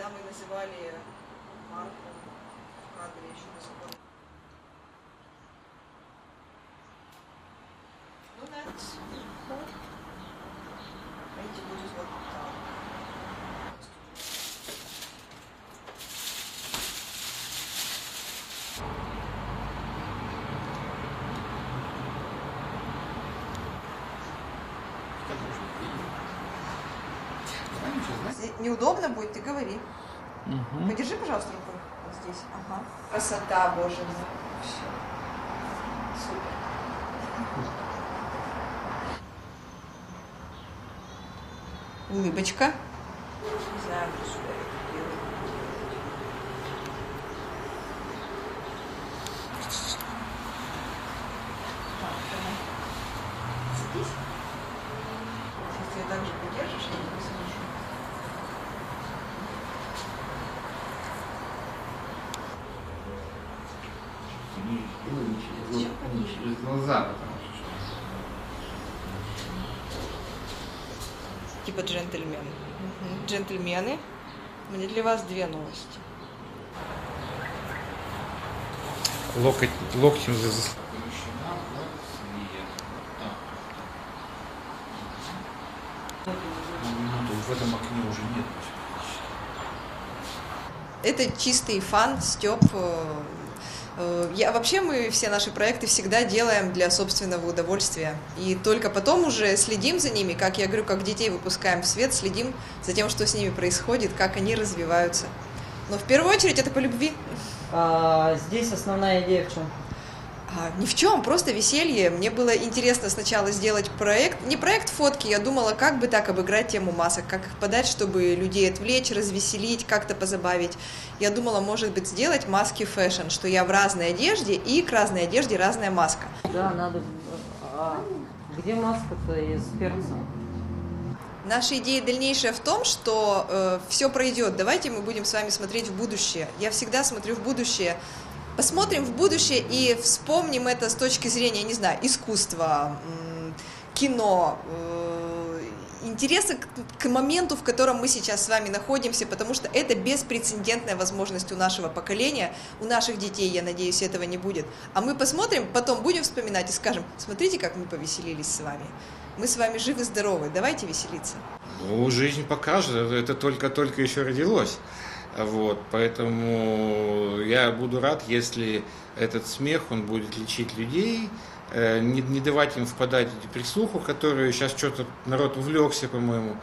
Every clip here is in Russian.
когда мы называли марку в кадре еще до сих пор. Ну, that's cool. Эти будут вот там. Неудобно будет, ты говори. Угу. Подержи, пожалуйста, руку вот здесь. Ага. Красота, боже мой. Все. Супер. Улыбочка. Не знаю, что я делаю. Так, давай. Садись. Если ты так же подержишь, я не посмотрю. Зачем пониже? Через глаза, потому что. Типа джентльмен. Джентльмены, у меня для вас две новости. Локтем за в этом окне уже нет. Это чистый фан, стёб. Вообще мы все наши проекты всегда делаем для собственного удовольствия. И только потом уже следим за ними, как я говорю, как детей выпускаем в свет, следим за тем, что с ними происходит, как они развиваются. Но в первую очередь это по любви. Здесь основная идея в чем? Ни в чем, просто веселье. Мне было интересно сначала сделать проект, не проект фотки, я думала, как бы так обыграть тему масок, как их подать, чтобы людей отвлечь, развеселить, как-то позабавить. Я думала, может быть, сделать маски фэшн, что я в разной одежде, и к разной одежде разная маска. Да, надо... где маска-то из перца? Наша идея дальнейшая в том, что все пройдет. Давайте мы будем с вами смотреть в будущее. Я всегда смотрю в будущее. Посмотрим в будущее и вспомним это с точки зрения, не знаю, искусства, кино, интереса к моменту, в котором мы сейчас с вами находимся, потому что это беспрецедентная возможность у нашего поколения, у наших детей, я надеюсь, этого не будет. А мы посмотрим, потом будем вспоминать и скажем, смотрите, как мы повеселились с вами. Мы с вами живы-здоровы, давайте веселиться. Ну, жизнь покажет, это только еще родилось. Вот, поэтому я буду рад, если этот смех, он будет лечить людей, не давать им впадать в депрессуху, которую сейчас что-то народ увлекся, по-моему.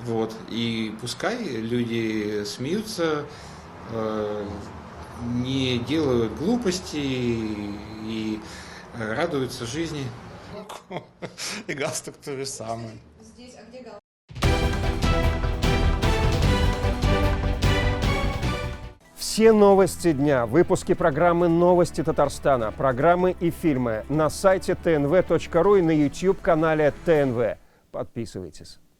Вот, и пускай люди смеются, не делают глупостей и радуются жизни. И галстук то же самое. Здесь, а где галстук? Все новости дня, выпуски программы «Новости Татарстана», программы и фильмы на сайте tnv.ru и на YouTube-канале ТНВ. Подписывайтесь.